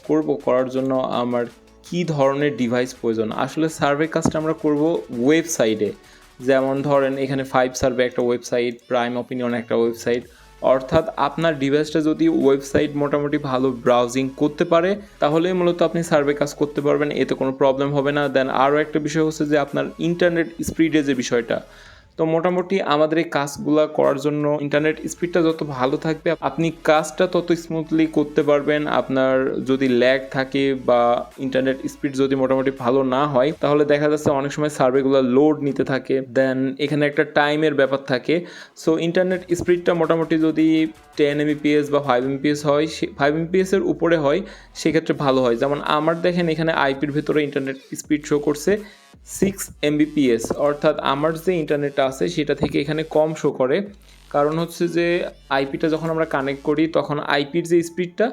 করার জন্য আমার কি ধরনের ডিভাইস প্রয়োজন। আসলে সার্ভে কাজটা আমরা করব ওয়েবসাইটে, যেমন ধরেন এখানে 5 সার্ভে একটা ওয়েবসাইট, প্রাইম অপিনিয়ন একটা ওয়েবসাইট। অর্থাৎ আপনার ডিভাইসটা যদি ওয়েবসাইট মোটামুটি ভালো ব্রাউজিং করতে পারে তাহলে মূলত আপনি সার্ভে কাজ করতে পারবেন, এতে কোনো প্রবলেম হবে না। দেন আরও একটা বিষয় হচ্ছে যে আপনার ইন্টারনেট স্পিডে যে বিষয়টা, তো মোটামুটি আমাদের এই কাজগুলো করার জন্য ইন্টারনেট স্পিডটা যত ভালো থাকবে আপনি কাজটা তত স্মুথলি করতে পারবেন। আপনার যদি ল্যাগ থাকে বা ইন্টারনেট স্পিড যদি মোটামুটি ভালো না হয় তাহলে দেখা যাচ্ছে অনেক সময় সার্ভেগুলো লোড নিতে থাকে, দেন এখানে একটা টাইমের ব্যাপার থাকে। সো ইন্টারনেট স্পিডটা মোটামুটি যদি 10 Mbps বা 5 Mbps হয়, 5 Mbps এর উপরে হয় সেক্ষেত্রে ভালো হয়। যেমন আমার দেখেন এখানে আইপির ভেতরে ইন্টারনেট স্পিড শো করছে 6 Mbps, অর্থাৎ আমার যে ইন্টারনেটটা আছে সেটা থেকে এখানে কম শো করে। কারণ হচ্ছে যে আইপিটা যখন আমরা কানেক্ট করি তখন আইপির যে স্পিডটা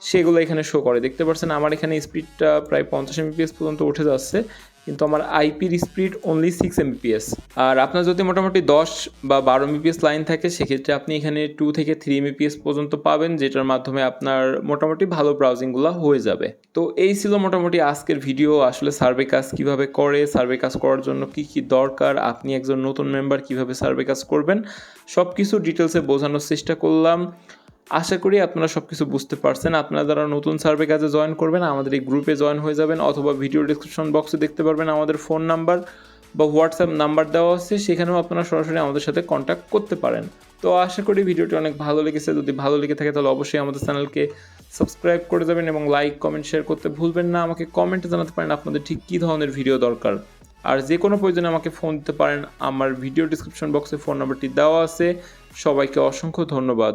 সেগুলো এখানে শো করে। দেখতে পাচ্ছেন আমার এখানে স্পিডটা প্রায় 50 Mbps পর্যন্ত উঠে যাচ্ছে, কিন্তু আমার আইপির স্পিড অনলি 6 Mbps। আর আপনার যদি মোটামুটি 10 বা 12 Mbps লাইন থাকে সেক্ষেত্রে আপনি এখানে 2 থেকে 3 Mbps পর্যন্ত পাবেন, যেটার মাধ্যমে আপনার মোটামুটি ভালো ব্রাউজিংগুলো হয়ে যাবে। তো এই ছিল মোটামুটি আজকের ভিডিও। আসলে সার্ভে কাজ কীভাবে করে, সার্ভে কাজ করার জন্য কী কী দরকার, আপনি একজন নতুন মেম্বার কীভাবে সার্ভে কাজ করবেন, সব কিছু ডিটেলসে বোঝানোর চেষ্টা করলাম। আশা করি আপনারা সব কিছু বুঝতে পারছেন। আপনারা যারা নতুন সার্ভে কাজে জয়েন করবেন আমাদের এই গ্রুপে জয়েন হয়ে যাবেন, অথবা ভিডিও ডিসক্রিপশন বক্সে দেখতে পারবেন আমাদের ফোন নাম্বার বা হোয়াটসঅ্যাপ নাম্বার দেওয়া আছে, সেখানেও আপনারা সরাসরি আমাদের সাথে কন্ট্যাক্ট করতে পারেন। তো আশা করি ভিডিওটি অনেক ভালো লেগেছে। যদি ভালো লেগে থাকে তাহলে অবশ্যই আমাদের চ্যানেলকে সাবস্ক্রাইব করে যাবেন এবং লাইক কমেন্ট শেয়ার করতে ভুলবেন না। আমাকে কমেন্টে জানাতে পারেন আপনাদের ঠিক কী ধরনের ভিডিও দরকার। আর যে কোনো প্রয়োজনে আমাকে ফোন দিতে পারেন, আমার ভিডিও ডিসক্রিপশন বক্সে ফোন নাম্বারটি দেওয়া আছে। সবাইকে অসংখ্য ধন্যবাদ।